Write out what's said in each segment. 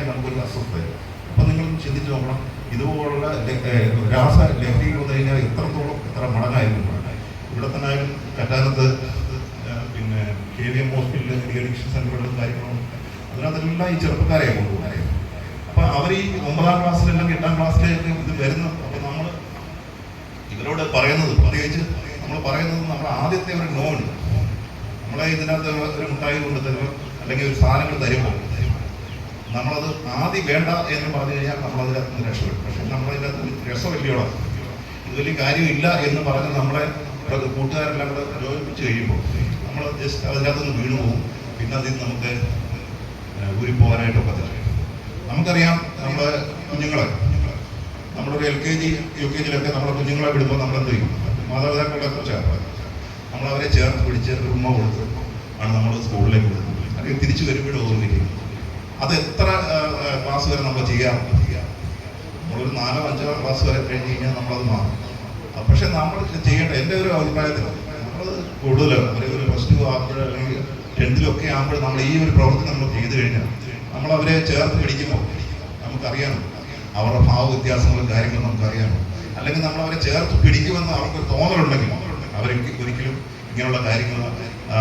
നമുക്കൊരു അസ്വസ്ഥത. അപ്പം നിങ്ങൾ ചിന്തിച്ച് നോക്കണം, ഇതുപോലുള്ള രാസ ലഹരി വന്നു കഴിഞ്ഞാൽ എത്ര മടങ്ങായിരുന്നു. ഇവിടെ തന്നെ ആയാലും കറ്റാനത്ത് പിന്നെ KVM ഹോസ്പിറ്റലിൽ അഡിക്ഷൻ സെൻ്ററുകളും കാര്യങ്ങളും അതിനകത്തെല്ലാം ഈ ചെറുപ്പക്കാരെ കൊണ്ടുപോകാൻ. അപ്പം അവർ ഈ 9ാം ക്ലാസ്സിലെല്ലാം 8ാം ക്ലാസ്സിലേക്ക് ഇത് വരുന്നു. അപ്പം നമ്മൾ ഇവരോട് പറയുന്നത്, പ്രത്യേകിച്ച് നമ്മൾ പറയുന്നത്, നമ്മുടെ ആദ്യത്തെ ഒരു നോൺ, നമ്മളെ ഇതിനകത്ത് ഒരു മുട്ടായി കൊണ്ട് തരുമ്പോൾ അല്ലെങ്കിൽ ഒരു സാധനങ്ങൾ തരുമ്പോൾ നമ്മളത് ആദ്യം വേണ്ട എന്ന് പറഞ്ഞു കഴിഞ്ഞാൽ നമ്മളതിനകത്ത് രക്ഷപ്പെടും. പക്ഷെ നമ്മളതിനകത്ത് രസമില്ലയോടെ ഇത് വലിയ കാര്യമില്ല എന്ന് പറഞ്ഞ് നമ്മളെ കൂട്ടുകാരെല്ലാം കൂടെ പ്രചോദിപ്പിച്ച് കഴിയുമ്പോൾ നമ്മൾ ജസ്റ്റ് അതിനകത്തുനിന്ന് വീണു പോകും. പിന്നെ അതിൽ നമുക്ക് ഊരിപ്പോകാനായിട്ടൊക്കെ പറ്റില്ല. നമുക്കറിയാം, നമ്മളെ കുഞ്ഞുങ്ങളെ നമ്മളൊരു LKG UKGയിലൊക്കെ നമ്മളെ കുഞ്ഞുങ്ങളെ വിടുമ്പോൾ നമ്മളെന്ത് ചെയ്യും? മാതാപിതാക്കളുടെ കുറിച്ചാണ് നമ്മളവരെ ചേർത്ത് പിടിച്ച് ഉമ്മ കൊടുത്ത് ആണ് നമ്മൾ സ്കൂളിലേക്ക് വിടുന്നത്. അല്ലെങ്കിൽ തിരിച്ചു വരുമ്പോഴും ഓർമ്മിക്കും. അത് എത്ര ക്ലാസ് വരെ നമ്മൾ ചെയ്യാറുണ്ട്? നമ്മളൊരു 4ോ 5ോ ക്ലാസ് വരെ കഴിഞ്ഞ് കഴിഞ്ഞാൽ നമ്മളത് മാറും. പക്ഷെ നമ്മൾ ചെയ്യേണ്ട, എൻ്റെ ഒരു അഭിപ്രായത്തിൽ നമ്മളത് കൂടുതൽ ഒരു +2 ആകുമ്പോൾ അല്ലെങ്കിൽ 10th ആകുമ്പോൾ നമ്മൾ ഈ ഒരു പ്രവൃത്തി നമ്മൾ ചെയ്തു കഴിഞ്ഞാൽ നമ്മളവരെ ചേർത്ത് പിടിക്കുമ്പോൾ നമുക്കറിയാം അവരുടെ ഭാവ വ്യത്യാസങ്ങളും കാര്യങ്ങളും നമുക്കറിയാമോ. അല്ലെങ്കിൽ നമ്മളവരെ ചേർത്ത് പിടിക്കുമെന്ന് അവർക്കൊരു തോന്നലുണ്ടെങ്കിൽ അവർക്ക് ഒരിക്കലും ഇങ്ങനെയുള്ള കാര്യങ്ങൾ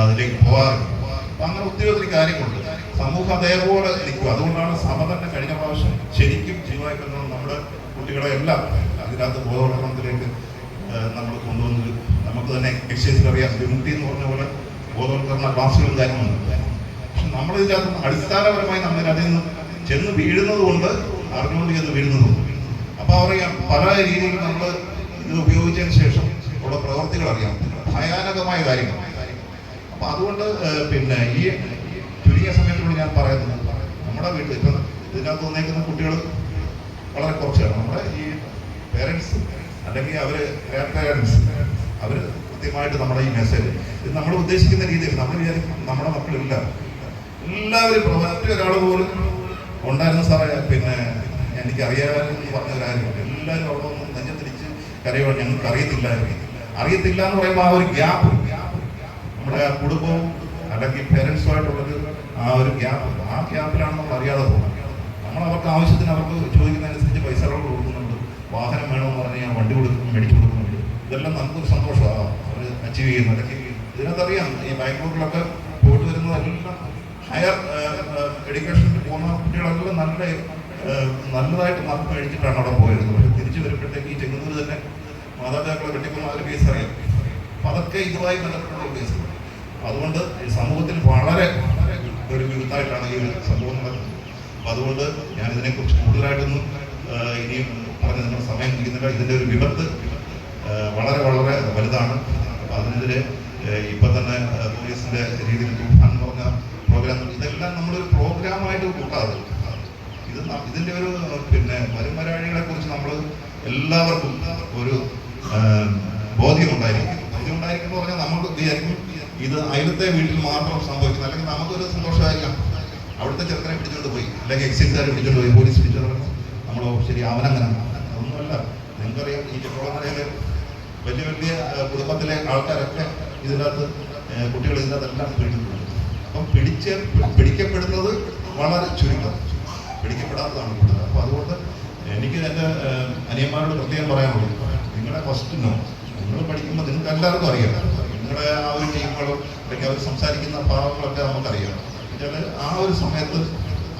അതിലേക്ക് പോകാറില്ല. അപ്പം അങ്ങനെ ഒത്തിരി കാര്യങ്ങളുണ്ട്. സമൂഹം അതേപോലെ നിൽക്കും. അതുകൊണ്ടാണ് സഭ തന്നെ കഴിഞ്ഞ പ്രാവശ്യം ശരിക്കും ജീവായിക്കുന്നത് നമ്മുടെ കുട്ടികളെ എല്ലാം അതിനകത്ത് ബോധവൽക്കരണത്തിലേക്ക് നമ്മൾ കൊണ്ടുവന്നത്. നമുക്ക് തന്നെ എക്സൈസിൽ അറിയാം, വിമുക്തി എന്ന് പറഞ്ഞ പോലെ ബോധവൽക്കരണ ക്ലാസ്സുകളും കാര്യങ്ങളുണ്ട്. പക്ഷെ നമ്മളിതിനകത്ത് അടിസ്ഥാനപരമായി നമ്മളിതിൽ നിന്ന് ചെന്ന് വീഴുന്നത് കൊണ്ട്, അറിഞ്ഞുകൊണ്ട് ചെന്ന് വീഴുന്നതുകൊണ്ട്. അപ്പോൾ അറിയാം, പല രീതിയിൽ നമ്മൾ ഇത് ഉപയോഗിച്ചതിന് ശേഷം ഉള്ള പ്രവർത്തികൾ അറിയാം, ഭയാനകമായ കാര്യങ്ങൾ. അപ്പം അതുകൊണ്ട് പിന്നെ ഈ ചുരുങ്ങിയ സമയത്തിനുള്ളിൽ ഞാൻ പറയുന്നത്, നമ്മുടെ വീട്ടിൽ ഇപ്പം ഇതിനകത്ത് വന്നേക്കുന്ന കുട്ടികൾ വളരെ കുറച്ചാണ്. നമ്മുടെ ഈ പേരൻസ് അല്ലെങ്കിൽ അവർ ഗ്രാൻഡ് പേരൻസ് അവർ കൃത്യമായിട്ട് നമ്മുടെ ഈ മെസ്സേജ് ഇത് നമ്മൾ ഉദ്ദേശിക്കുന്ന രീതിയിൽ നമ്മൾ വിചാരിക്കും നമ്മുടെ മക്കളില്ല, എല്ലാവരും പ്രവർത്തി ഒരാൾ പോലും ഉണ്ടായിരുന്ന സാറേ പിന്നെ എനിക്കറിയാമെന്ന് പറഞ്ഞവരാരുമില്ല. എല്ലാവരും അവിടെ ഒന്ന് നെഞ്ചത്തിരിച്ച് കരയോ ഞങ്ങൾക്ക് അറിയത്തില്ല എന്ന് പറയുമ്പോൾ ആ ഒരു ഗ്യാപ്പ് നമ്മുടെ കുടുംബവും അല്ലെങ്കിൽ പേരൻസുമായിട്ടുള്ളൊരു ആ ഒരു ഗ്യാപ്പ്, ആ ഗ്യാപ്പിലാണ് നമ്മൾ അറിയാതെ പോകുന്നത്. നമ്മൾ അവർക്ക് ആവശ്യത്തിന് അവർക്ക് ചോദിക്കുന്നതനുസരിച്ച് പൈസകൾ കൊടുക്കുന്നുണ്ട്, വാഹനം വേണമെന്ന് പറഞ്ഞു കഴിഞ്ഞാൽ വണ്ടി മേടിച്ചു കൊടുക്കുന്നുണ്ട്. ഇതെല്ലാം നമുക്കൊരു സന്തോഷമാണ് അവർ അച്ചീവ് ചെയ്യുന്നത്. അല്ലെങ്കിൽ ഇതിനകത്തറിയാം, ഈ ബാംഗ്ലൂരിലൊക്കെ പോയിട്ട് വരുന്നതെല്ലാം ഹയർ എഡ്യൂക്കേഷനിൽ പോകുന്ന കുട്ടികളെല്ലാം നല്ലതായിട്ട് മാർക്ക് മേടിച്ചിട്ടാണ് അവിടെ പോയിരുന്നത്. പക്ഷെ തിരിച്ചു വരുമ്പോഴത്തേക്ക് ഈ ചെങ്ങന്നൂർ തന്നെ മാതാപിതാക്കളെ വെട്ടിക്കുന്ന ഒരു കേസ് അറിയാം. അപ്പം അതൊക്കെ ഇതുമായി ബന്ധപ്പെട്ടുള്ള കേസുകൾ. അതുകൊണ്ട് സമൂഹത്തിൽ വളരെ ഒരു വിരുദ്ധായിട്ടാണ് ഈ ഒരു സംഭവം നടക്കുന്നത്. അപ്പം അതുകൊണ്ട് ഞാനിതിനെക്കുറിച്ച് കൂടുതലായിട്ടൊന്നും ഇനിയും പറഞ്ഞ് നിങ്ങൾ സമയം ഇരിക്കുന്നില്ല. ഇതിൻ്റെ ഒരു വിപത്ത് വളരെ വലുതാണ്. അപ്പം അതിനെതിരെ ഇപ്പം തന്നെ പോലീസിൻ്റെ രീതിയിൽ തൂഫാൻ എന്ന് പറഞ്ഞ പ്രോഗ്രാം, ഇതെല്ലാം നമ്മളൊരു പ്രോഗ്രാമായിട്ട് കൂട്ടാതെ ഇതിൻ്റെ ഒരു പിന്നെ വരുംവരാഴികളെ കുറിച്ച് നമ്മൾ എല്ലാവർക്കും ഒരു ബോധ്യമുണ്ടായിരിക്കും. ബോധ്യമുണ്ടായിരിക്കും പറഞ്ഞാൽ നമുക്ക് വിചാരിക്കും ഇത് അയലത്തെ വീട്ടിൽ മാത്രം സംഭവിക്കുന്നത്. അല്ലെങ്കിൽ നമുക്കൊരു സന്തോഷമായിരിക്കാം, അവിടുത്തെ ചെറുക്കനെ പിടിച്ചുകൊണ്ട് പോയി, അല്ലെങ്കിൽ എക്സൈസുകാരെ പിടിച്ചുകൊണ്ട് പോയി, പോലീസ് പിടിച്ചുകൊണ്ട് പറയുമ്പോൾ നമ്മൾ ശരി അവനങ്ങനെ. ഒന്നുമല്ല, നിങ്ങൾക്കറിയാം ഈ ചെറുപ്പളമലയിലെ വലിയ കുടുംബത്തിലെ ആൾക്കാരൊക്കെ ഇതിനകത്ത് കുട്ടികൾ ഇതിനകത്തെല്ലാം പിടിച്ചിട്ടുണ്ട്. അപ്പം പിടിക്കപ്പെടുന്നത് വളരെ ചുരുക്കം, പിടിക്കപ്പെടാത്തതാണ് കൂടുതൽ. അപ്പോൾ അതുകൊണ്ട് എനിക്ക് എൻ്റെ അനിയന്മാരോട് പ്രത്യേകം പറയാനുള്ളത്, നിങ്ങളുടെ ഫസ്റ്റ് നോ, നിങ്ങൾ പഠിക്കുമ്പോൾ നിങ്ങൾക്ക് എല്ലാവർക്കും അറിയാം, നിങ്ങളുടെ ആ ഒരു ടീമുകളും അല്ലെങ്കിൽ അവർ സംസാരിക്കുന്ന ഭാവങ്ങളൊക്കെ നമുക്കറിയാം. എന്നുവെച്ചാൽ ആ ഒരു സമയത്ത്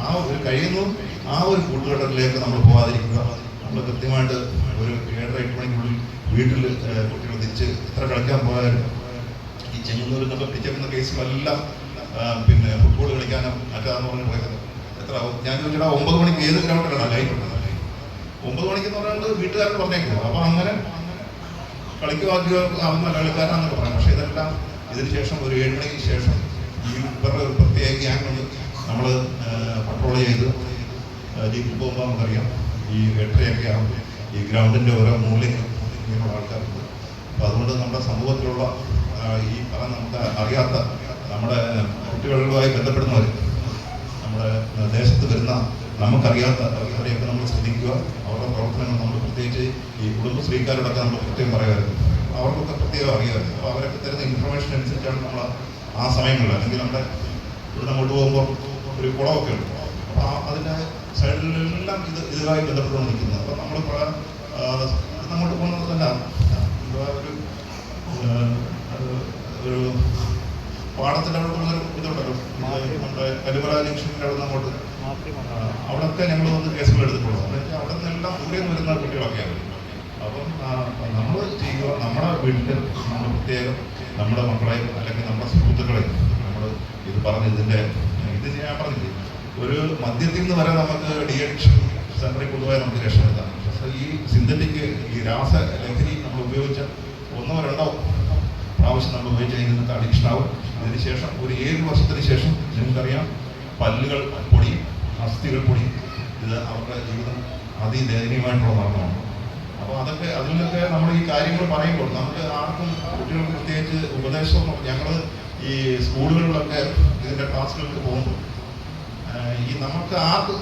ആ ഒരു കഴിയുന്നതും ആ ഒരു കൂട്ടുകെട്ടലിലേക്ക് നമ്മൾ പോകാതിരിക്കുക. നമ്മൾ കൃത്യമായിട്ട് ഒരു 7:30-8 മണിക്കുള്ളിൽ വീട്ടിൽ കുട്ടികൾ തിരിച്ച് എത്ര കളിക്കാൻ പോയാലും ഈ ചെങ്ങന്നൂരിൽ നിന്നൊക്കെ പിടിച്ചെടുക്കുന്ന കേസുകളെല്ലാം പിന്നെ ഫുട്ബോൾ കളിക്കാനും മറ്റാന്ന് പറഞ്ഞ് പോയത് എത്ര ഞാൻ ചോദിച്ചാൽ 9 മണിക്ക് ഏത് ഗ്രൗണ്ടിലാണ് ലൈറ്റ് ഉള്ളത്? 9 മണിക്കെന്ന് പറയുന്നത് വീട്ടുകാരോട് പറഞ്ഞേക്കുന്നത്. അപ്പോൾ അങ്ങനെ കളിക്കുവാക്കിയോ ആവുന്ന കളിക്കാരാണെന്നൊക്കെ പറയാം. പക്ഷേ ഇതെല്ലാം ഇതിന് ശേഷം ഒരു 7 മണിക്ക് ശേഷം ഈ ഇവരുടെ ഒരു പ്രത്യേക ഗ്യാങ് നമ്മൾ കൺട്രോൾ ചെയ്ത് ജീപ്പിൽ പോകുമ്പോൾ നമുക്കറിയാം ഈ 8:30 ആകുമ്പോൾ ഈ ഗ്രൗണ്ടിൻ്റെ ഓരോ മൂലയ്ക്ക് ഇങ്ങനെയുള്ള ആൾക്കാരുണ്ട്. അപ്പോൾ അതുകൊണ്ട് നമ്മുടെ സമൂഹത്തിലുള്ള ഈ നമുക്ക് അറിയാത്ത നമ്മുടെ കുട്ടികളുമായി ബന്ധപ്പെടുന്നവർ, നമ്മുടെ ദേശത്ത് വരുന്ന നമുക്കറിയാത്ത അവരെയൊക്കെ നമ്മൾ ശ്രദ്ധിക്കുക. അവരുടെ പ്രവർത്തനങ്ങൾ നമ്മൾ പ്രത്യേകിച്ച് ഈ കുടുംബശ്രീക്കാരോടൊക്കെ നമ്മൾ പ്രത്യേകം പറയുമായിരുന്നു. അവർക്കൊക്കെ പ്രത്യേകം അറിയാമായിരുന്നു. അപ്പോൾ അവരൊക്കെ തരുന്ന ഇൻഫർമേഷൻ അനുസരിച്ചാണ് നമ്മൾ ആ സമയങ്ങളിൽ, അല്ലെങ്കിൽ നമ്മുടെ ഇവിടെ അങ്ങോട്ട് പോകുമ്പോൾ ഒരു കുളമൊക്കെ ഉണ്ട്. അപ്പോൾ അതിൻ്റെ എല്ലാം ഇതുമായി ബന്ധപ്പെട്ടുകൊണ്ട് നിൽക്കുന്നത്. അപ്പോൾ നമ്മൾ അങ്ങോട്ട് പോകുന്നത് തന്നെ ഒരു പാടത്തിൻ്റെ അവിടെ കൊണ്ടൊരു ഇതുണ്ടല്ലോ, നമ്മുടെ കരുമല ജംഗ്ഷനിൻ്റെ അവിടെ നിന്ന് അങ്ങോട്ട് അവിടെയൊക്കെ ഞങ്ങൾ വന്ന് കേസുകൾ എടുത്തിട്ടുള്ളത്. എന്നുവെച്ചാൽ അവിടെ നിന്നെല്ലാം ദൂരെ നിന്ന് വരുന്ന കുട്ടികളൊക്കെയാണ്. അപ്പം നമ്മൾ ചെയ്യുക, നമ്മുടെ വീട്ടിൽ നമ്മൾ പ്രത്യേകം നമ്മുടെ മക്കളെ അല്ലെങ്കിൽ നമ്മുടെ സുഹൃത്തുക്കളെ നമ്മൾ ഇത് പറഞ്ഞ് ഇത് ഞാൻ പറഞ്ഞില്ലേ, ഒരു മദ്യത്തിൽ നിന്ന് വരെ നമുക്ക് ഡി അഡിക്ഷൻ സെൻ്ററിൽ പൊതുവായി നമുക്ക് രക്ഷപ്പെടുത്താം. പക്ഷേ ഈ സിന്തറ്റിക് ഈ രാസ ലഹരി നമ്മൾ ഉപയോഗിച്ച 1-2 പ്രാവശ്യം നമ്മൾ ഉപയോഗിച്ച് കഴിഞ്ഞിട്ട് അഡിക്ഷൻ ആവും. അതിനുശേഷം ഒരു 7 വർഷത്തിന് ശേഷം നിങ്ങൾക്കറിയാം പല്ലുകൾ പൊടിയും, അസ്ഥികൾ പൊടിയും. ഇത് അവരുടെ ജീവിതം അതിദയനീയമായിട്ടുള്ള മരണമാണ്. അപ്പോൾ അതിലൊക്കെ നമ്മൾ ഈ കാര്യങ്ങൾ പറയുമ്പോൾ നമുക്ക് ആർക്കും കുട്ടികൾക്ക് പ്രത്യേകിച്ച് ഉപദേശമൊന്നും, ഞങ്ങൾ ഈ സ്കൂളുകളിലൊക്കെ ഇതിൻ്റെ ക്ലാസ്സുകൾക്ക് പോകുമ്പോൾ ഈ നമുക്ക്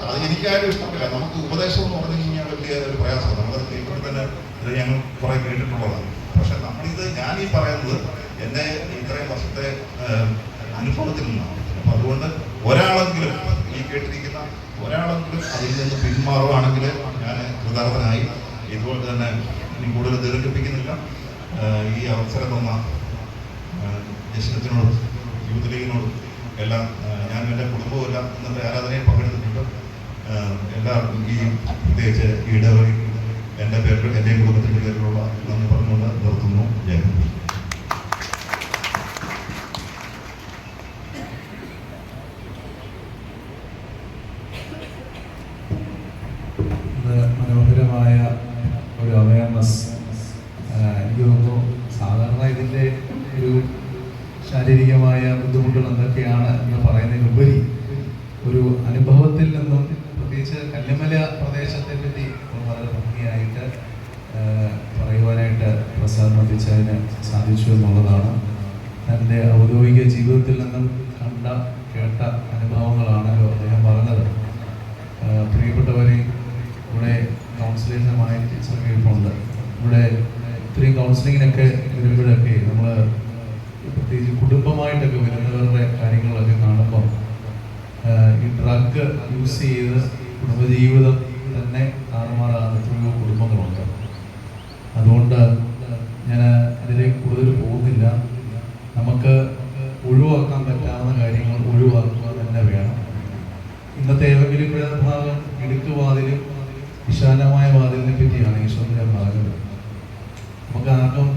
അത് എനിക്കാരും ഇഷ്ടമില്ല. നമുക്ക് ഉപദേശം എന്ന് പറഞ്ഞു കഴിഞ്ഞാൽ വലിയ ഒരു പ്രയാസമാണ്. നമ്മളത് കേൾക്കുമ്പോൾ തന്നെ ഇത് ഞങ്ങൾ കുറേ കേട്ടിട്ടുള്ളതാണ്. പക്ഷെ ഞാൻ ഈ പറയുന്നത് എൻ്റെ ഇത്രയും വർഷത്തെ അനുഭവത്തിൽ നിന്നാണ്. അപ്പം അതുകൊണ്ട് ഒരാളെങ്കിലും ഈ കേട്ടിരിക്കുന്ന ഒരാളെങ്കിലും അതിൽ നിന്ന് പിന്മാറുകയാണെങ്കിൽ ഞാൻ കൃതാർത്ഥനായി. ഇതുപോലെ തന്നെ ഇനി കൂടുതൽ ദീർഘിപ്പിക്കുന്നില്ല. ഈ അവസരം തന്ന ജസ്റ്റിനോടും യൂത്ത് ലീഗിനോടും എല്ലാം, ഞാനും എൻ്റെ കുടുംബവും എല്ലാം ഇന്നത്തെ ആരാധനയിൽ പങ്കെടുത്തിട്ടുണ്ട്. എല്ലാവർക്കും ഈ പ്രത്യേകിച്ച് ഇടവഴി എൻ്റെ പേരിൽ എൻ്റെയും കുടുംബത്തിൻ്റെ പേരിലുള്ള നന്ദി പറഞ്ഞുകൊണ്ട് നിർത്തുന്നു. ജയ ഹിന്ദ്. മനോഹരമായ ഒരു അവയർനെസ്. എനിക്ക് തോന്നുന്നു സാധാരണ ഇതിൻ്റെ ഒരു ശാരീരികമായ ബുദ്ധിമുട്ടുകൾ എന്തൊക്കെയാണ് എന്ന് പറയുന്നതിനുപരി ഒരു അനുഭവത്തിൽ നിന്നും, പ്രത്യേകിച്ച് കല്ലുമല പ്രദേശത്തെ പറ്റി വളരെ ഭംഗിയായിട്ട് പറയുവാനായിട്ട് പ്രസാദ് നമ്പിച്ചതിന് സാധിച്ചു എന്നുള്ളതാണ്. എൻ്റെ ഔദ്യോഗിക ജീവിതത്തിൽ നിന്നും കേട്ട അനുഭവങ്ങളാണല്ലോ അദ്ദേഹം പറഞ്ഞത്. പ്രിയപ്പെട്ടവരെ, ഇവിടെ കൗൺസിലേഷനുമായി ടീച്ചർക്കുണ്ട്. ഇവിടെ ഇത്രയും കൗൺസിലിങ്ങിനൊക്കെ വരുമ്പോഴൊക്കെ നമ്മൾ പ്രത്യേകിച്ച് കുടുംബമായിട്ടൊക്കെ വരുന്നവരുടെ കാര്യങ്ങളൊക്കെ കാണുമ്പോൾ ഈ ഡ്രഗ് യൂസ് ചെയ്ത് കുടുംബജീവിതം തന്നെ താറുമാറാകുന്ന എത്രയോ കുടുംബങ്ങളുണ്ട്. അതുകൊണ്ട് ഞാൻ അതിലേക്ക് കൂടുതൽ പോകുന്നില്ല. നമുക്ക് ഒഴിവാക്കാൻ പറ്റാവുന്ന കാര്യങ്ങൾ ഒഴിവാക്കുക തന്നെ വേണം. ഇന്നത്തെ ഏതെങ്കിലും ഭാഗം ഇടുക്കുവാതിലും വിശാലമായ വാതിലിനെ പറ്റിയാണ് ഈശ്വരൻ പറഞ്ഞത്. നമുക്ക് ആർക്കും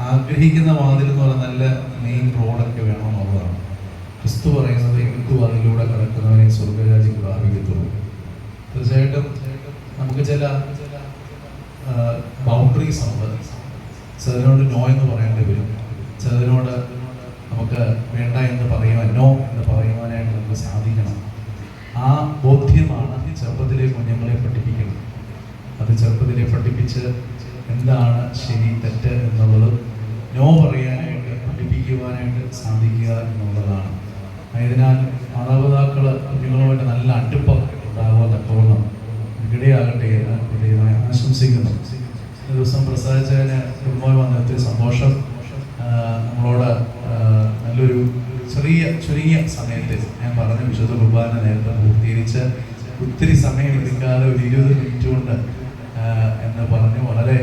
ആഗ്രഹിക്കുന്ന വാതിൽ എന്ന് പറഞ്ഞാൽ നല്ല മെയിൻ റോഡൊക്കെ വേണമെന്നുള്ളതാണ്. ക്രിസ്തു പറയുന്നത് ഇടുക്കുവാതിലൂടെ കടക്കുന്നവരെ സ്വർഗരാജ്യം പ്രാപിക്കത്തുള്ളൂ. തീർച്ചയായിട്ടും നമുക്ക് ചില ബൗണ്ടറീസ് ഉണ്ട്. ചിലതിനോട് നോ എന്ന് പറയേണ്ടി വരും, ചിലതിനോട് നമുക്ക് വേണ്ട എന്ന് പറയുവാൻ, നോ എന്ന് പറയുവാനായിട്ട് നമുക്ക് സാധിക്കണം. ആ ബോധ്യമാണ് ചെറുപ്പത്തിലെ കുഞ്ഞുങ്ങളെ പഠിപ്പിക്കുന്നത്. അത് ചെറുപ്പത്തിലെ പഠിപ്പിച്ച് എന്താണ് ശരി തെറ്റ് എന്നുള്ളത് നോ പറയാനായിട്ട് പഠിപ്പിക്കുവാനായിട്ട് സാധിക്കുക എന്നുള്ളതാണ്. ആയതിനാൽ മാതാപിതാക്കൾ കുഞ്ഞുങ്ങളുമായിട്ട് നല്ല അടുപ്പം ഉണ്ടാകുവാൻ തക്കവണ്ണം ഇടയാകട്ടെ എന്ന് ഹൃദയമായി ആശംസിക്കുന്നു. ഒരു ദിവസം പ്രസാദിച്ചതിന് കുടുംബമായി വന്ന ഒത്തിരി സന്തോഷം. നമ്മളോട് നല്ലൊരു ചുരുങ്ങിയ സമയത്ത് ഞാൻ പറഞ്ഞ വിശുദ്ധ കുർബാന നേരത്തെ പൂർത്തീകരിച്ച് ഒത്തിരി സമയം എടുക്കാതെ ഒരു 20 മിനിറ്റ് കൊണ്ട് എന്ന് പറഞ്ഞ് വളരെ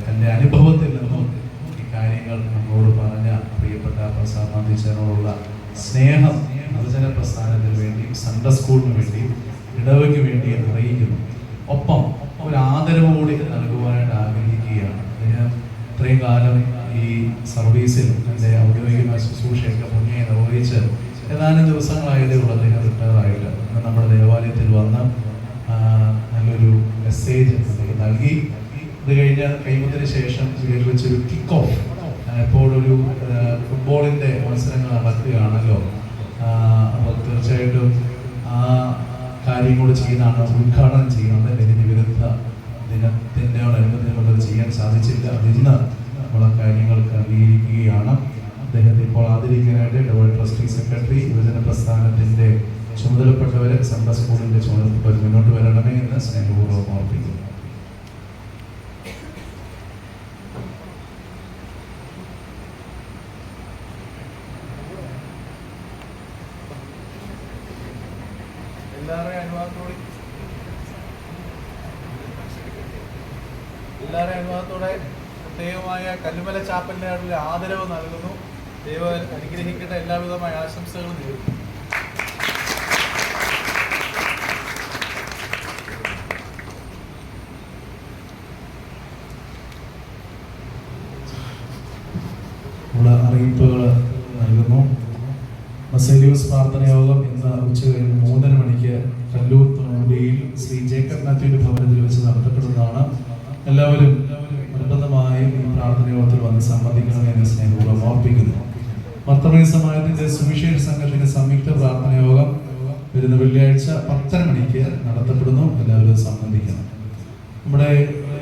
തൻ്റെ അനുഭവത്തിൽ നിന്നും ഈ കാര്യങ്ങൾ നമ്മളോട് പറഞ്ഞ പ്രിയപ്പെട്ട പ്രസാദ് മാധ്യച്ചനോടുള്ള സ്നേഹം യുവജന പ്രസ്ഥാനത്തിന് വേണ്ടി, സൺഡേ സ്കൂളിന് വേണ്ടി, ഇടവയ്ക്ക് വേണ്ടി അറിയിക്കുന്നു. ഒപ്പം ഒരു ആദരവ് കൂടി നൽകുവാനായിട്ട് ആഗ്രഹിക്കുകയാണ്. അദ്ദേഹം ഇത്രയും കാലം ഈ സർവീസിൽ എൻ്റെ ഔദ്യോഗിക ശുശ്രൂഷയൊക്കെ ഭംഗിയായി നിർവഹിച്ച് ഏതാനും ദിവസങ്ങളായതേ ഉള്ളൂ അദ്ദേഹം റിട്ടയറായിട്ട്. നമ്മുടെ ദേവാലയത്തിൽ വന്ന് നല്ലൊരു മെസ്സേജ് നൽകി. ഇത് കഴിഞ്ഞ് കഴിയുന്നതിന് ശേഷം വീട്ടിൽ വെച്ചൊരു കിക്ക് ഓഫ്, ഇപ്പോൾ ഒരു ഫുട്ബോളിൻ്റെ മത്സരങ്ങൾ നടക്കുകയാണല്ലോ. അപ്പോൾ തീർച്ചയായിട്ടും ആ കാര്യം കൂടി ചെയ്യുന്നതാണ്, ഉദ്ഘാടനം ചെയ്യുന്നത്. ലഹരി വിരുദ്ധ ദിനത്തിനോടനുബന്ധിച്ചുള്ളത് ചെയ്യാൻ സാധിച്ചില്ല. അതിന്ന് നമ്മളെ കാര്യങ്ങൾക്ക് അംഗീകരിക്കുകയാണ്. അദ്ദേഹത്തെ ഇപ്പോൾ ആദരിക്കാനായിട്ട് ഇടവഴി ട്രസ്റ്റി സെക്രട്ടറി, യുവജന പ്രസ്ഥാനത്തിൻ്റെ ചുമതലപ്പെട്ടവർ, സൺഡേ സ്കൂളിൻ്റെ ചുമതലപ്പെട്ടവർ മുന്നോട്ട് വരണമേ എന്ന് സ്നേഹപൂർവ്വം ഓർപ്പിക്കുന്നു. എല്ലാവരുടെയും അനുവാദത്തോടെ എല്ലാവരും അനുഭവത്തോടെ പ്രത്യേകമായ കല്ലുമല ചാപ്പലിനായിട്ടുള്ള ആദരവ് നൽകുന്നു. ദൈവം അനുഗ്രഹിക്കട്ടെ. എല്ലാവിധമായ ആശംസകളും നേരുന്നു. അറിയിപ്പുകൾ നൽകുന്നു. മസേലിയൂസ് പ്രാർത്ഥന യോഗം ഇന്ന് ഉച്ചകഴിഞ്ഞ് 3:30 മണിക്ക് കല്ലൂർ തൊടുപുഴയിൽ ശ്രീ ജേക്കബ് മാത്യുവിന്റെ ഭവനത്തിൽ വെച്ച് നടത്തപ്പെടുന്നതാണ്. എല്ലാവരും നിർബന്ധമായും ഈ പ്രാർത്ഥന യോഗത്തിൽ വന്ന് സംബന്ധിക്കണമെന്ന് സ്നേഹപൂർവ്വം ഓർപ്പിക്കുന്നു. മർത്തമയ സമാജത്തിന്റെ സുവിശേഷ സംഘത്തിന്റെ സംയുക്ത പ്രാർത്ഥന യോഗം വരുന്ന വെള്ളിയാഴ്ച 10:30 മണിക്ക് നടത്തപ്പെടുന്നു. എല്ലാവരും സംബന്ധിക്കണം. നമ്മുടെ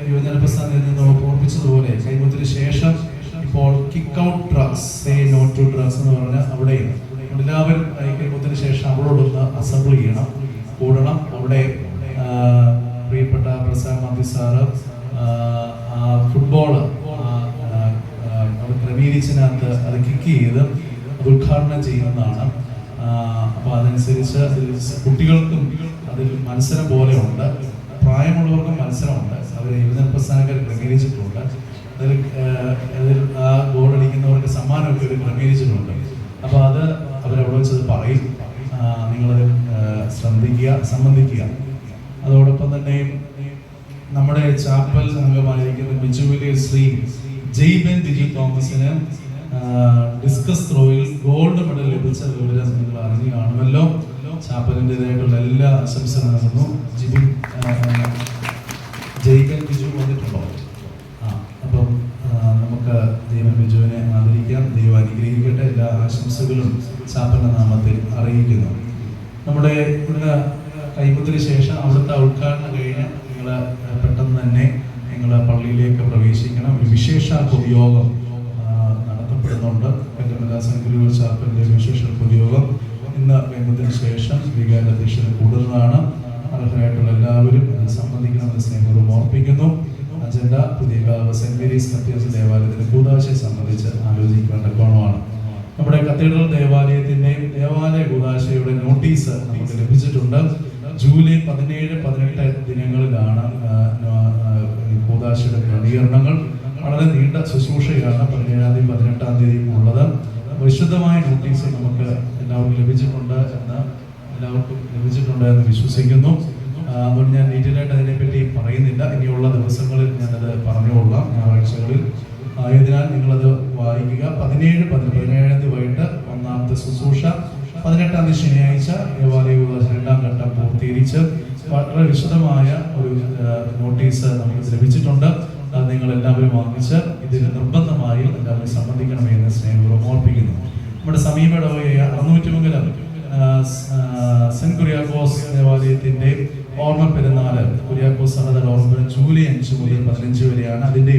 യുവജന പ്രസ്ഥാനത്തിൽ നിന്ന് ഓർപ്പിച്ചതുപോലെ കൈമുത്തിന് ശേഷം ഇപ്പോൾ kick out drugs, say no to drugs എന്ന് പറഞ്ഞാൽ അവിടെ എല്ലാവരും കൈമുത്തിന് ശേഷം അവരോടൊന്ന് അസംബിൾ ചെയ്യണം, കൂടണം. അവിടെ പ്രിയപ്പെട്ട പ്രസാദ് മന്ത്രി സാറ് ഫുട്ബോൾ അവിടെ ക്രമീകരിച്ചതിനകത്ത് അത് കിക്ക് ചെയ്ത് അത് ഉദ്ഘാടനം ചെയ്യുന്നതാണ്. അപ്പോൾ അതനുസരിച്ച് കുട്ടികൾക്കും അതിൽ മത്സരം പോലെ ഉണ്ട്, പ്രായമുള്ളവർക്കും മത്സരമുണ്ട്. അവർ യുവജന പ്രസ്ഥാനക്കാർ ക്രമീകരിച്ചിട്ടുണ്ട്. അതിൽ ആ ഗോൾ അടിക്കുന്നവർക്ക് സമ്മാനമൊക്കെ അവർ ക്രമീകരിച്ചിട്ടുണ്ട്. അപ്പോൾ അത് അവരവിടെ വെച്ചത് പറയും. നിങ്ങളത് ശ്രദ്ധിക്കുക, സംബന്ധിക്കുക. അതോടൊപ്പം തന്നെ നമ്മുടെ ചാപ്പൽ അംഗമായിരിക്കുന്ന ബിജുവിലെ ശ്രീ ജെയ്ബൻ ബിജു തോമസിന് ഡിസ്കസ് ത്രോയിൽ ഗോൾഡ് മെഡൽ ലഭിച്ച വിവരം നിങ്ങൾ അറിഞ്ഞു കാണുമല്ലോ. ചാപ്പലിൻ്റെതായിട്ടുള്ള എല്ലാ ആശംസകളും നൽകുന്നു. ജെയ്ബൻ ബിജു വന്നിട്ടുണ്ടോ? അപ്പം നമുക്ക് ജെയ്ബൻ ബിജുവിനെ ആദരിക്കാം. ദൈവം അനുഗ്രഹിക്കട്ടെ. എല്ലാ ആശംസകളും ചാപ്പലിന്റെ നാമത്തിൽ അറിയിക്കുന്നു. നമ്മുടെ ഇന്ന് കൈമുത്തിന് ശേഷം അവിടുത്തെ ഉദ്ഘാടനം കഴിഞ്ഞ് നിങ്ങൾ പെട്ടെന്ന് തന്നെ നിങ്ങൾ പള്ളിയിലേക്ക് പ്രവേശിക്കണം. ഒരു വിശേഷ പൊതുയോഗം നടത്തപ്പെടുന്നുണ്ട്. കല്ലുമല സംഗുരു ചാപ്പലിന്റെ വിശേഷ പൊതുയോഗം ഇന്ന് കൈമുത്തിന് ശേഷം വികാരാധ്യക്ഷന് കൂടുന്നതാണ്. അർഹരായിട്ടുള്ള എല്ലാവരും സംബന്ധിക്കണമെന്ന് സ്നേഹപൂർവ്വം ഓർപ്പിക്കുന്നു. Agenda Puthiyakavu Saint Mary's cathedral ദേവാലയത്തിന്റെ കൂദാശയെ സംബന്ധിച്ച് ആലോചിക്കേണ്ട കോണമാണ്. നമ്മുടെ കത്തീഡ്രൽ ദേവാലയത്തിന്റെയും ദേവാലയ കൂദാശയുടെ നോട്ടീസ് നമുക്ക് ലഭിച്ചിട്ടുണ്ട്. ജൂലൈ 17-18 ദിനങ്ങളിലാണ് കൂദാശയുടെ ക്രമീകരണങ്ങൾ. വളരെ നീണ്ട ശുശ്രൂഷയാണ് 17-ാം തീയതി 18-ാം തീയതി ഉള്ളത്. വിശദമായ നോട്ടീസ് നമുക്ക് എല്ലാവർക്കും ലഭിച്ചിട്ടുണ്ട് എന്ന് വിശ്വസിക്കുന്നു. അതുകൊണ്ട് ഞാൻ ഡീറ്റെയിൽ ആയിട്ട് അതിനെപ്പറ്റി പറയുന്നില്ല. ഇനിയുള്ള ദിവസങ്ങളിൽ ഞാനത് പറഞ്ഞുകൊള്ളാം, ഞായറാഴ്ചകളിൽ. ആയതിനാൽ നിങ്ങളത് വായിക്കുക. 17-17 തീയതി വൈകിട്ട് ഒന്നാമത്തെ ശുശ്രൂഷ, 18-ാം തീയതി ശനിയാഴ്ച ദേവാലയ രണ്ടാം ഘട്ടം പൂർത്തീകരിച്ച് വളരെ വിശദമായ ഒരു നോട്ടീസ് നമുക്ക് ലഭിച്ചിട്ടുണ്ട്. അത് നിങ്ങൾ എല്ലാവരും വാങ്ങിച്ച് ഇതിൽ നിർബന്ധമായി എല്ലാവരും സംബന്ധിക്കണമെന്ന് സ്നേഹപൂർവ്വം ഓർപ്പിക്കുന്നു. നമ്മുടെ സമീപടവയായ 600 സെന്റ് കുര്യാക്കോസ് ദേവാലയത്തിന്റെ ഓർമ്മ പെരുന്നാൾ, കുര്യാക്കോസ് സഹോദര ഓർമ്മ ജൂലൈ 5 മുതൽ 15 വരെയാണ്. അതിന്റെ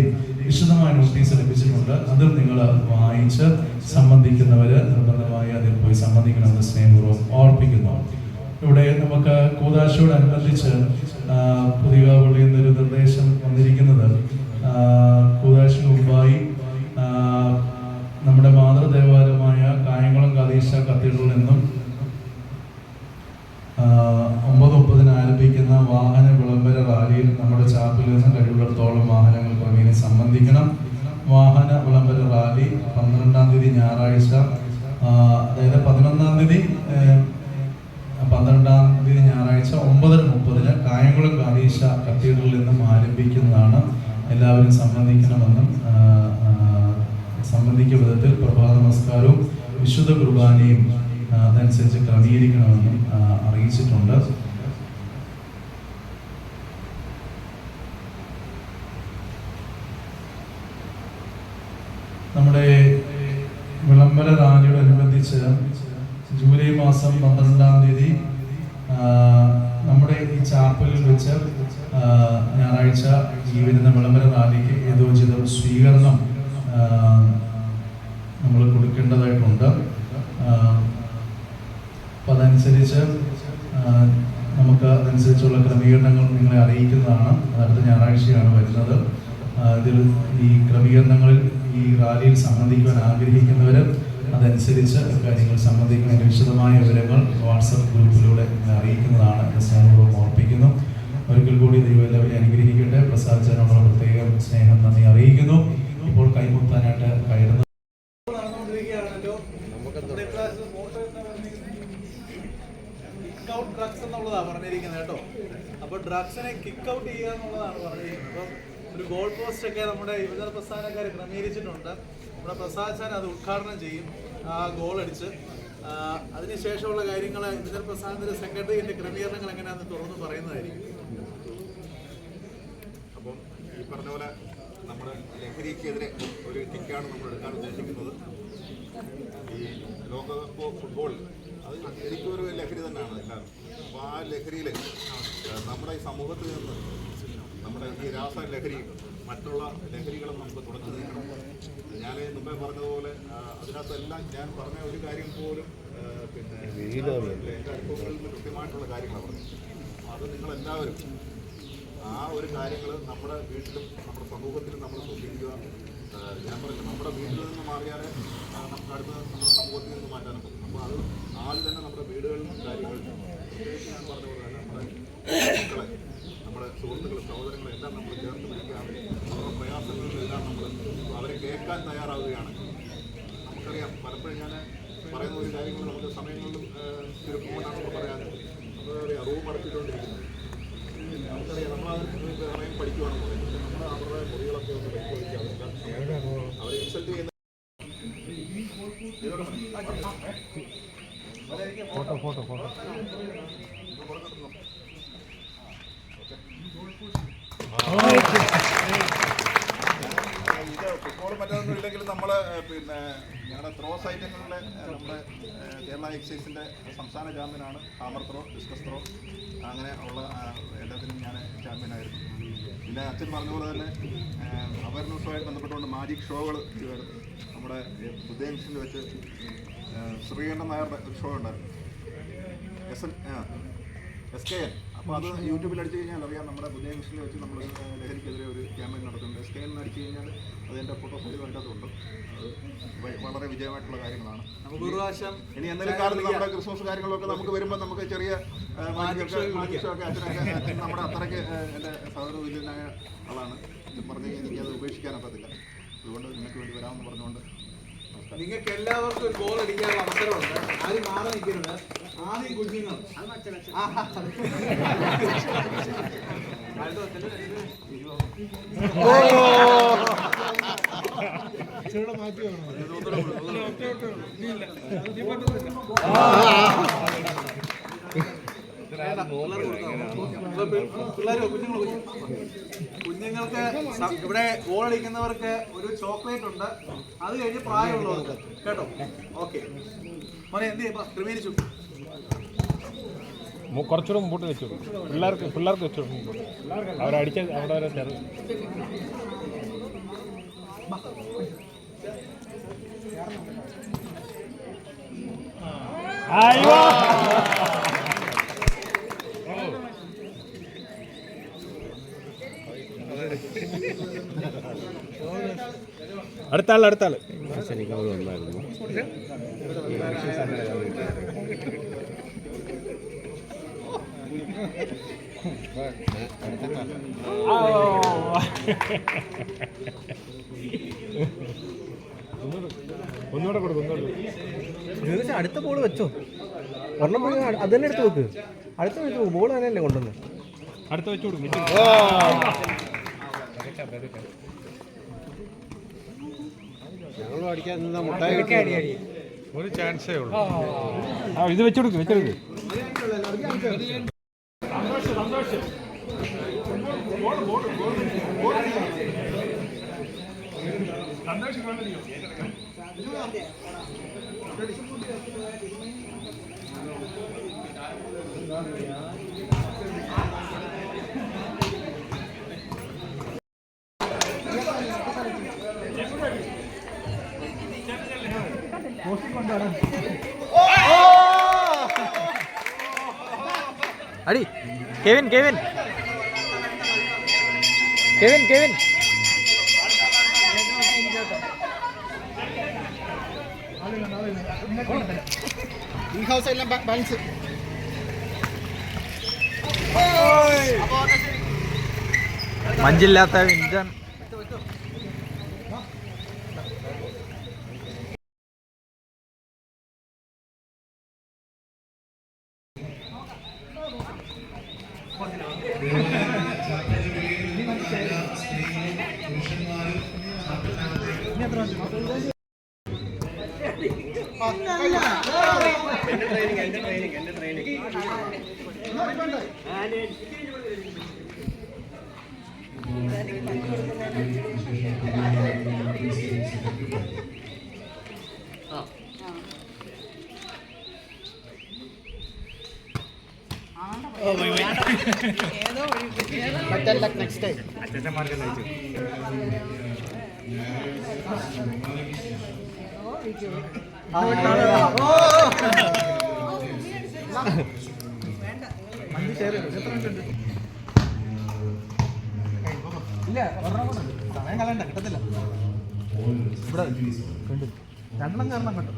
വിശദമായ നോട്ടീസ് ലഭിച്ചിട്ടുണ്ട്. അതും നിങ്ങൾ വായിച്ച് സംബന്ധിക്കുന്നവര് നിർബന്ധമായി അതിൽ പോയി സംബന്ധിക്കണമെന്ന് സ്നേഹപൂർവ്വം ഓർപ്പിക്കുന്നു. ഇവിടെ നമുക്ക് കൂദാശയോടനുബന്ധിച്ച് പുതിയ പള്ളിയിൽ നിന്നൊരു നിർദ്ദേശം വന്നിരിക്കുന്നത്, കൂദാശയ്ക്ക് മുമ്പായി നമ്മുടെ മാതൃദേവാലയമായ കായംകുളം കാതീശ കത്തീഡ്രലിൽ നിന്നും 9:30 ആരംഭിക്കുന്ന വാഹന വിളംബര റാലിയിൽ നമ്മുടെ ചാപ്പിൽ നിന്ന് കഴിവുള്ളിടത്തോളം വാഹനങ്ങൾ ക്രമേണ സംബന്ധിക്കണം. വാഹന വിളംബര റാലി 12-ാം തീയതി ഞായറാഴ്ച, അതായത് 11-ാം തീയതി 12-ാം തീയതി ഞായറാഴ്ച 9:30 കായംകുളം കാതീശ കത്തീഡ്രലിൽ നിന്നും ആരംഭിക്കുന്നതാണ്. എല്ലാവരും സംബന്ധിക്കണമെന്നും സംബന്ധിക്കുന്ന വിധത്തിൽ പ്രഭാത നമസ്കാരവും വിശുദ്ധ കുർബാനയും അതനുസരിച്ച് ക്രമീകരിക്കണമെന്നും അറിയിച്ചിട്ടുണ്ട്. നമ്മുടെ വിളംബര റാലിയോടനുബന്ധിച്ച് ജൂലൈ മാസം 12-ാം തീയതി നമ്മുടെ ഈ ചാപ്പലിൽ വെച്ച് ഞായറാഴ്ച ഈ വരുന്ന വിളംബര റാലിക്ക് ഏതോചിത സ്വീകരണം നമ്മൾ കൊടുക്കേണ്ടതായിട്ടുണ്ട്. അപ്പം അതനുസരിച്ച് നമുക്ക് അതനുസരിച്ചുള്ള ക്രമീകരണങ്ങൾ നിങ്ങളെ അറിയിക്കുന്നതാണ്. അടുത്ത ഞായറാഴ്ചയാണ് വരുന്നത്. ഇതിൽ ഈ ക്രമീകരണങ്ങളിൽ ഈ റാലിയിൽ സംബന്ധിക്കുവാൻ ആഗ്രഹിക്കുന്നവർ അതനുസരിച്ച് കാര്യങ്ങൾ സംബന്ധിക്കുന്നതിന് വിശദമായ വിവരങ്ങൾ വാട്സപ്പ് ഗ്രൂപ്പിലൂടെ അറിയിക്കുന്നതാണ്. സ്നേഹപൂർവ്വം ഓർപ്പിക്കുന്നു. ഒരിക്കൽ കൂടി ദൈവം എല്ലാവരെയും അനുഗ്രഹിക്കട്ടെ. വേണ്ടിയിട്ട് പ്രസാദിച്ചതിനുള്ള പ്രത്യേകം സ്നേഹം നന്ദി അറിയിക്കുന്നു. ഇപ്പോൾ കൈമുത്താനായിട്ട് കയറുന്നു. ഡ്രഗ്സ് എന്നുള്ളതാണ് പറഞ്ഞിരിക്കുന്നത് കേട്ടോ. അപ്പോൾ ഡ്രഗ്സിനെ കിക്ക് ഔട്ട് ചെയ്യുക എന്നുള്ളതാണ് പറഞ്ഞിരിക്കുന്നത്. അപ്പം ഒരു ഗോൾ പോസ്റ്റ് ഒക്കെ നമ്മുടെ യുവജന പ്രസ്ഥാനക്കാർ ക്രമീകരിച്ചിട്ടുണ്ട്. നമ്മുടെ പ്രസാദ് അത് ഉദ്ഘാടനം ചെയ്യും, ആ ഗോൾ അടിച്ച്. അതിനുശേഷമുള്ള കാര്യങ്ങൾ യുവജന പ്രസ്ഥാനത്തിൻ്റെ സെക്രട്ടറിയുടെ ക്രമീകരണങ്ങൾ എങ്ങനെയാണെന്ന് തുറന്ന് പറയുന്നതായിരിക്കും. അപ്പം ഈ പറഞ്ഞ പോലെ നമ്മുടെ ലഹരിക്കെതിരെ ഒരു കിക്കാണ് നമ്മൾ എടുക്കാൻ ഉദ്ദേശിക്കുന്നത്. ഈ ലോകകപ്പ് ഫുട്ബോൾ അത് ശരിക്കും ഒരു ലഹരി തന്നെയാണ് എല്ലാവരും. അപ്പോൾ ആ ലഹരിയിൽ നമ്മുടെ ഈ സമൂഹത്തിൽ നിന്ന് നമ്മുടെ ഈ രാസ ലഹരിയും മറ്റുള്ള ലഹരികളും നമുക്ക് തുടച്ചു നീക്കണം. ഞാൻ മുമ്പേ പറഞ്ഞതുപോലെ അതിനകത്തെല്ലാം ഞാൻ പറഞ്ഞ ഒരു കാര്യം പോലും പിന്നെ എൻ്റെ അനുഭവങ്ങളിൽ നിന്ന് കൃത്യമായിട്ടുള്ള കാര്യങ്ങളാണ് പറഞ്ഞത്. അത് നിങ്ങളെല്ലാവരും ആ ഒരു കാര്യങ്ങൾ നമ്മുടെ വീട്ടിലും നമ്മുടെ സമൂഹത്തിലും നമ്മൾ സൂക്ഷിക്കുക. ഞാൻ പറഞ്ഞു നമ്മുടെ വീട്ടിൽ നിന്ന് മാറിയാലേ നമുക്ക് അടുത്ത നമ്മുടെ സമൂഹത്തിൽ നിന്ന് മാറ്റാനും പറ്റും. അപ്പോൾ അത് ആദ്യം തന്നെ നമ്മുടെ വീടുകളിലും കാര്യങ്ങളിലും പ്രത്യേകിച്ച് ഞാൻ പറഞ്ഞ പോലെ തന്നെ നമ്മുടെ മക്കളെ, നമ്മുടെ സുഹൃത്തുക്കൾ, സഹോദരങ്ങളെ എല്ലാം നമ്മൾ ചേർത്ത് പിടിക്കുകയാണ്. നമ്മുടെ പ്രയാസങ്ങളിലെല്ലാം നമ്മൾ അവരെ കേൾക്കാൻ തയ്യാറാവുകയാണ്. നമുക്കറിയാം പലപ്പോഴും ഞാൻ പറയുന്ന ഒരു കാര്യങ്ങൾ നമുക്ക് സമയങ്ങളിലും ചുരുക്കമുണ്ടാണ് നമ്മൾ പറയാൻ. എന്താ പറയുക, റൂം അടച്ചിട്ടുകൊണ്ടിരിക്കുന്നത് നമുക്കറിയാം. നമ്മളത് സമയം പഠിക്കുവാണ് പറയുന്നത്. പക്ഷേ നമ്മൾ അവരുടെ മുറികളൊക്കെ ഒന്ന് പരിശോധിക്കുക. അവരെ ഇൻസൾട്ട് ചെയ്യുന്ന ഇത് ഫുട്ബോൾ മറ്റൊന്നും ഇല്ലെങ്കിലും നമ്മൾ പിന്നെ ഞങ്ങളുടെ ത്രോസ് ഐറ്റങ്ങളിലെ നമ്മുടെ കേരള എക്സൈസിൻ്റെ സംസ്ഥാന ചാമ്പ്യനാണ്. ഹാമർ ത്രോ, ഡിസ്കസ് ത്രോ, അങ്ങനെ ഉള്ള എല്ലാത്തിനും ഞാൻ ചാമ്പ്യനായിരുന്നു. പിന്നെ അച്ഛൻ പറഞ്ഞതുപോലെ തന്നെ അവയർനെസ്സുമായിട്ട് ബന്ധപ്പെട്ടുകൊണ്ട് മാജിക് ഷോകൾ ചെയ്യുമായിരുന്നു. നമ്മുടെ ബുദ്ധേൻസിൽ വെച്ച് ശ്രീകണ്ഠൻ നായരുടെ ഒരു ഷോ ഉണ്ടായിരുന്നു, SKN. അപ്പോൾ അത് യൂട്യൂബിൽ അടിച്ചു കഴിഞ്ഞാൽ അറിയാം. നമ്മുടെ ബുദ്ധേൻസിൽ വെച്ച് നമ്മൾ ലഹരിക്കെതിരെ ഒരു ക്യാമ്പയിൻ നടത്തുന്നുണ്ട്. SKN അടിച്ചു കഴിഞ്ഞാൽ അതിൻ്റെ ഫോട്ടോസ് അതിനകത്തുണ്ട്. അത് വളരെ വിജയമായിട്ടുള്ള കാര്യങ്ങളാണ്. നമുക്ക് ഒരു പ്രാവശ്യം ഇനി എന്തെങ്കിലും കാലത്ത് നമ്മുടെ ക്രിസ്മസ് കാര്യങ്ങളൊക്കെ നമുക്ക് വരുമ്പോൾ നമുക്ക് ചെറിയ മാജിഷൊക്കെ അച്ഛനൊക്കെ നമ്മുടെ അത്രയ്ക്ക് എൻ്റെ സഹോദര തുല്യനായ ആളാണ്. പറഞ്ഞു കഴിഞ്ഞാൽ എനിക്കത് ഉപേക്ഷിക്കാനൊക്കത്തില്ല. അതുകൊണ്ട് നിങ്ങൾക്ക് വേണ്ടി വരാമെന്ന് പറഞ്ഞുകൊണ്ട് നിങ്ങൾക്ക് എല്ലാവർക്കും ഒരു ഗോൾ അടിക്കാനുള്ള അവസരമുണ്ട്. ആരും മാറി നിൽക്കരുത്. ആദ്യം കുഞ്ഞുങ്ങൾ കുഞ്ഞുങ്ങൾക്ക് ഇവിടെ ഗോൾ അടിക്കുന്നവർക്ക് ഒരു ചോക്ലേറ്റ് ഉണ്ട്. അത് കഴിഞ്ഞ് പ്രായമുള്ളവർക്ക് കേട്ടോ. ഓക്കെ മോനെ എന്ത് ചെയ്യാ ക്രമീകരിച്ചു. കുറച്ചുകൂടെ മുമ്പോട്ട് വെച്ചു പിള്ളേർക്ക് വെച്ചു. അവരടിച്ച അവിടെ വരെ ചേർന്ന് അടുത്താള് വന്നായിരുന്നു. ഒന്നുകൂടെ കൊടുക്കും. അടുത്ത ബോൾ വെച്ചോ. ഒരെണ്ണം പോയി അത് തന്നെ എടുത്ത് വെക്ക്. അടുത്ത വെച്ച് ബോൾ തന്നെയല്ലേ കൊണ്ടുവന്ന് അടുത്ത വെച്ചു കൊടുക്കും. ഞങ്ങളും അടിക്കാൻ നിന്നാ മുട്ടായി ഒരു ചാൻസേ ഉള്ളൂ. ഇത് വെച്ചെടുക്ക്. അടി കെവിൻ ഈ ഹൗസ് എല്ലാം ബാലൻസ്. മഞ്ചില്ലാത്ത വിഞ്ചൻ ഇല്ല സമയം കളയണ്ട കിട്ടത്തില്ല ഇവിടെ രണ്ടെണ്ണം കയറണം കേട്ടോ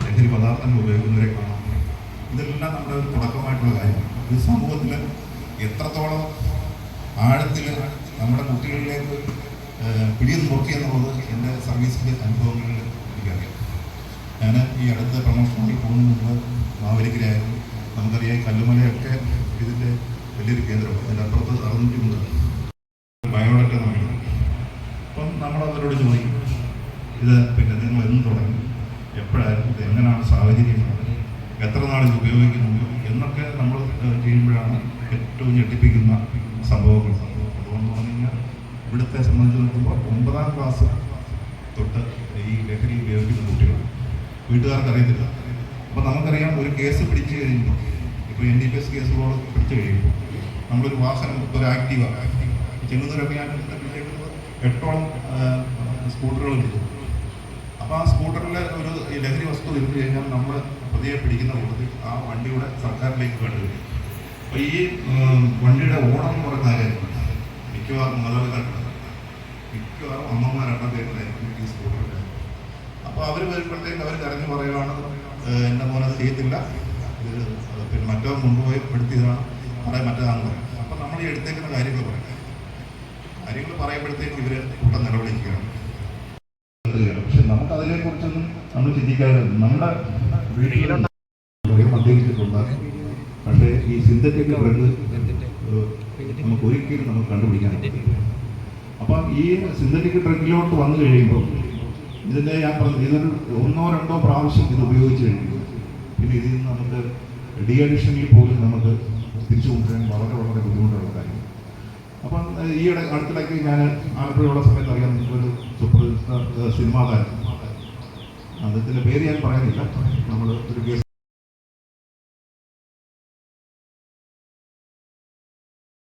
ലഹരി പദാർത്ഥങ്ങൾ ഉപയോഗിക്കുന്നവരെ കാണാം. ഇതെല്ലാം നമ്മുടെ ഒരു തുടക്കമായിട്ടുള്ള കാര്യമാണ്. ഈ സമൂഹത്തിൽ എത്രത്തോളം ആഴത്തിൽ നമ്മുടെ കുട്ടികളിലേക്ക് പിടിയിൽ നോക്കിയെന്നുള്ളത് എൻ്റെ സർവീസിൻ്റെ അനുഭവങ്ങളിൽ എനിക്കറിയാം. ഞാൻ ഈ അടുത്ത പ്രമോഷനിൽ പോകുന്നത് മാവേലിക്കരയായിരുന്നു. നമുക്കറിയാം ഈ കല്ലുമലയൊക്കെ ഇതിൻ്റെ വലിയൊരു കേന്ദ്രമാണ്. അതിൻ്റെ അപ്പുറത്ത് 603 ബയോഡാറ്റ നമുക്ക്. അപ്പം നമ്മളവരോട് ചോദിക്കും, ഇത് പിന്നെ നിങ്ങൾ എന്ന് തുടങ്ങി, എപ്പോഴായിരുന്നു, ഇത് എങ്ങനെയാണ് സാഹചര്യം, എത്ര നാളിത് ഉപയോഗിക്കുന്നു എന്നൊക്കെ നമ്മൾ ചെയ്യുമ്പോഴാണ് ഏറ്റവും ഞെട്ടിപ്പിക്കുന്ന സംഭവങ്ങൾ. അതുകൊണ്ട് പറഞ്ഞു കഴിഞ്ഞാൽ ഇവിടുത്തെ സംബന്ധിച്ച് നോക്കുമ്പോൾ 9ാം ക്ലാസ് തൊട്ട് ഈ ലഹരി ഉപയോഗിക്കുന്ന കുട്ടികൾ വീട്ടുകാർക്ക് അറിയത്തില്ല. അപ്പോൾ നമുക്കറിയാം, ഒരു കേസ് പിടിച്ചു കഴിയുമ്പോൾ, ഇപ്പോൾ NDPS കേസുകൾ പിടിച്ചു കഴിയുമ്പോൾ നമ്മളൊരു വാഹനം, ഒരു ആക്റ്റീവ ചെങ്ങന്നൂരൊക്കെ ഞാൻ 8ഓളം സ്കൂട്ടറുകൾ കിട്ടും. അപ്പോൾ ആ സ്കൂട്ടറിൽ ഒരു ലഹരി വസ്തു ഇരുന്ന് കഴിഞ്ഞാൽ നമ്മൾ പ്രതിയെ പിടിക്കുന്ന കൂട്ടത്തിൽ ആ വണ്ടിയുടെ സർക്കാരിലേക്ക് കണ്ടുവരും. അപ്പോൾ ഈ വണ്ടിയുടെ ഓണം എന്ന് പറയുന്ന കാര്യമാണ് മിക്കവാറും മാതാപിതാക്കൾ, മിക്കവാറും അമ്മമാരെണ്ണം പേരുന്നതായിരിക്കും ഈ സ്കൂട്ടറിൽ. അപ്പോൾ അവർ വരുമ്പോഴത്തേക്ക് അവർ കരഞ്ഞു പറയുകയാണ്, എൻ്റെ മോനെ അത് ചെയ്യത്തില്ല, ഇത് പിന്നെ മറ്റോ കൊണ്ടുപോയി പെടുത്തിയതാണ്, പറയാൻ മറ്റേതാണെന്ന് പറയും. അപ്പം നമ്മൾ ഈ എടുത്തേക്കുന്ന കാര്യങ്ങൾ പറയുമ്പോഴത്തേക്ക് ഇവർ കൂട്ടം നിലവിളിക്കുകയാണ്. പക്ഷെ നമുക്ക് അതിനെക്കുറിച്ചൊന്നും നമ്മൾ ചിന്തിക്കാതെ നമ്മുടെ വീട്ടിൽ മദ്യപിച്ചിട്ടുണ്ടാകും. പക്ഷേ ഈ സിന്തറ്റിക് ഡ്രഗ് നമുക്ക് ഒരിക്കലും നമുക്ക് കണ്ടുപിടിക്കാൻ പറ്റില്ല. അപ്പം ഈ സിന്തറ്റിക് ഡ്രഗിലോട്ട് വന്നു കഴിയുമ്പോൾ ഇതിൻ്റെ ഞാൻ പറഞ്ഞു, ഇതൊരു 1-2 പ്രാവശ്യം ഇത് ഉപയോഗിച്ച് കഴിയുമ്പോൾ പിന്നെ ഇതിൽ നിന്ന് നമുക്ക് ഡി അഡിക്ഷനിൽ പോലും നമുക്ക് തിരിച്ചു കൊണ്ടുവരാൻ വളരെ വളരെ ബുദ്ധിമുട്ടുള്ള കാര്യം. അപ്പം ഈയിടെ അടുത്തിടയ്ക്ക് ഞാൻ ആലപ്പുഴയുള്ള സമയത്ത് അറിയാം, ഒരു സൂപ്പർ സിനിമാ താരം, അദ്ദേഹത്തിൻ്റെ പേര് ഞാൻ പറയുന്നില്ല, നമ്മൾ ഒരു കേസ്